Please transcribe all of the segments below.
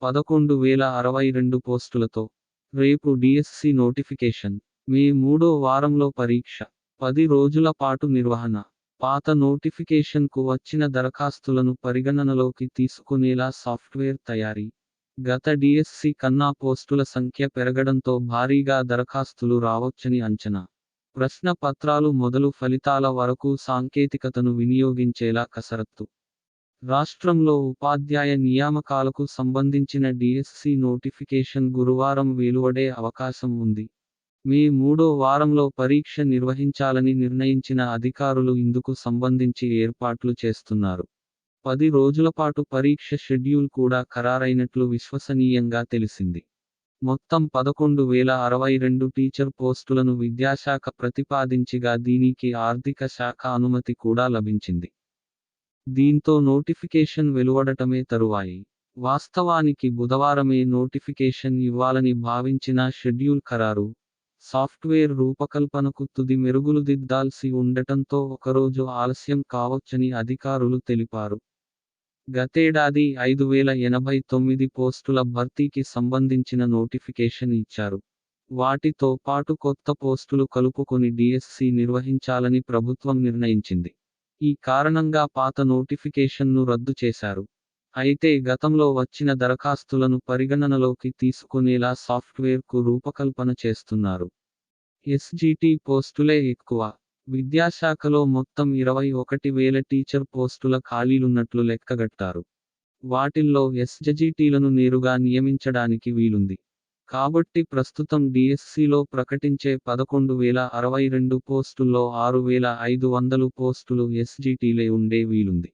11,062 పోస్టులతో. రేపు DSC notification. మే 3వ వారంలో పరీక్ష. 10 రోజుల పాటు నిర్వహణ. పాత నోటిఫికేషన్కు వచ్చిన దరఖాస్తులను పరిగణనలోకి తీసుకునేలా సాఫ్ట్వేర్ తయారీ. గత డిఎస్సి కన్నా పోస్టుల సంఖ్య పెరగడంతో భారీగా దరఖాస్తులు రావొచ్చని అంచనా. ప్రశ్న పత్రాలు మొదలు ఫలితాల వరకు సాంకేతికతను వినియోగించేలా కసరత్తు. రాష్ట్రంలో ఉపాధ్యాయ నియామకాలకు సంబంధించిన డిఎస్సి నోటిఫికేషన్ గురువారం వెలువడే అవకాశం ఉంది. మే 3వ వారంలో పరీక్ష నిర్వహించాలని నిర్ణయించిన అధికారులు ఇందుకు సంబంధించి ఏర్పాట్లు చేస్తున్నారు. 10 రోజులపాటు పరీక్ష షెడ్యూల్ కూడా ఖరారైనట్లు విశ్వసనీయంగా తెలిసింది. మొత్తం 11,062 టీచర్ పోస్టులను విద్యాశాఖ ప్రతిపాదించిగా దీనికి ఆర్థిక శాఖ అనుమతి కూడా లభించింది. దీంతో నోటిఫికేషన్ వెలువడటమే తరువాయి. వాస్తవానికి బుధవారమే నోటిఫికేషన్ ఇవ్వాలని భావించిన షెడ్యూల్ ఖరారు. సాఫ్ట్వేర్ రూపకల్పనకు తుది మెరుగులు దిద్దాల్సి ఉండటంతో ఒకరోజు ఆలస్యం కావొచ్చని అధికారులు తెలిపారు. గతేడాది 5,089 పోస్టుల భర్తీకి సంబంధించిన నోటిఫికేషన్ ఇచ్చారు. వాటితో పాటు కొత్త పోస్టులు కలుపుకొని డిఎస్సి నిర్వహించాలని ప్రభుత్వం నిర్ణయించింది. ఈ కారణంగా పాత నోటిఫికేషన్ను రద్దు చేశారు. అయితే గతంలో వచ్చిన దరఖాస్తులను పరిగణనలోకి తీసుకునేలా సాఫ్ట్వేర్కు రూపకల్పన చేస్తున్నారు. ఎస్జిటి పోస్టులే ఎక్కువ. విద్యాశాఖలో మొత్తం 21,000 టీచర్ పోస్టుల ఖాళీలున్నట్లు లెక్కగట్టారు. వాటిల్లో ఎస్జిటిలను నేరుగా నియమించడానికి వీలుంది. కాబట్టి ప్రస్తుతం డిఎస్సిలో ప్రకటించే 11,062 పోస్టుల్లో 6,500 పోస్టులు ఎస్జిటిలే ఉండే వీలుంది.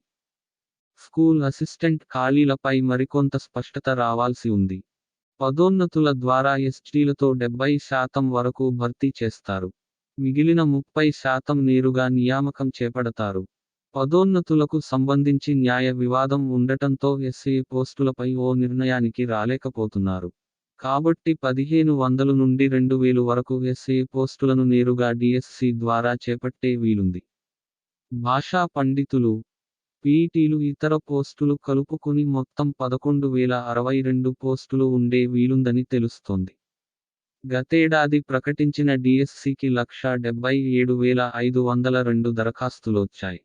స్కూల్ అసిస్టెంట్ ఖాళీలపై మరికొంత స్పష్టత రావాల్సి ఉంది. పదోన్నతుల ద్వారా ఎస్జిలతో 70% వరకు భర్తీ చేస్తారు. మిగిలిన 30% నేరుగా నియామకం చేపడతారు. పదోన్నతులకు సంబంధించి న్యాయ వివాదం ఉండటంతో ఎస్ఏ పోస్టులపై ఓ నిర్ణయానికి రాలేకపోతున్నారు. కాబట్టి 1,500 నుండి 2,000 వరకు ఎస్ఏ పోస్టులను నేరుగా డిఎస్సి ద్వారా చేపట్టే వీలుంది. భాషా పండితులు, పీఈటీలు ఇతర పోస్టులు కలుపుకుని మొత్తం 11,062 పోస్టులు ఉండే వీలుందని తెలుస్తోంది. గతేడాది ప్రకటించిన డిఎస్సికి 1,77,502 దరఖాస్తులొచ్చాయి.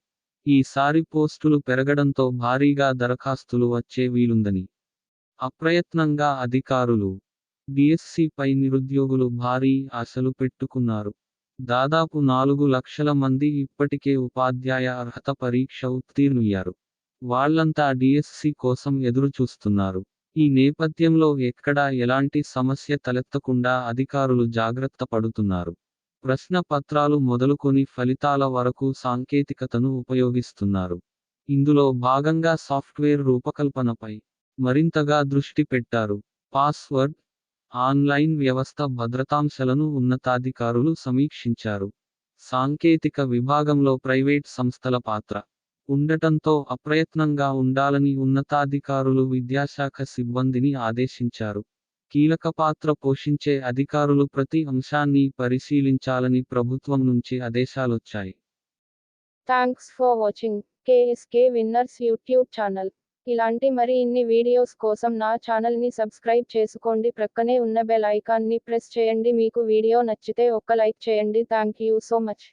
ఈసారి పోస్టులు పెరగడంతో భారీగా దరఖాస్తులు వచ్చే వీలుందని అప్రయత్నంగా అధికారులు. డిఎస్సిపై నిరుద్యోగులు భారీ ఆశలు పెట్టుకున్నారు. దాదాపు 4 లక్షల మంది ఇప్పటికే ఉపాధ్యాయ అర్హత పరీక్ష ఉత్తీర్ణుయ్యారు. వాళ్లంతా డిఎస్సి కోసం ఎదురుచూస్తున్నారు. ఈ నేపథ్యంలో ఎక్కడా ఎలాంటి సమస్య తలెత్తకుండా అధికారులు జాగ్రత్త పడుతున్నారు. ప్రశ్న పత్రాలు మొదలుకొని ఫలితాల వరకు సాంకేతికతను ఉపయోగిస్తున్నారు. ఇందులో భాగంగా సాఫ్ట్వేర్ రూపకల్పనపై మరింతగా దృష్టి పెట్టారు. పాస్వర్డ్, ఆన్లైన్ వ్యవస్థ భద్రతాంశాలను ఉన్నతాధికారులు సమీక్షించారు. సాంకేతిక విభాగంలో ప్రైవేట్ సంస్థల పాత్ర ఉండటంతో అప్రయత్నంగా ఉండాలని ఉన్నతాధికారులు విద్యాశాఖ సిబ్బందిని ఆదేశించారు. కీలక పాత్ర పోషించే అధికారులు ప్రతి అంశాన్ని పరిశీలించాలని ప్రభుత్వం నుంచి ఆదేశాలొచ్చాయి. Thanks for watching KSK winners YouTube channel. ఇలాంటి మరిన్ని వీడియోస్ కోసం నా ఛానల్ని సబ్స్క్రైబ్ చేసుకోండి. ప్రక్కనే ఉన్న బెల్ ఐకాన్ని ప్రెస్ చేయండి. మీకు వీడియో నచ్చితే ఒక్క లైక్ చేయండి. Thank you so much.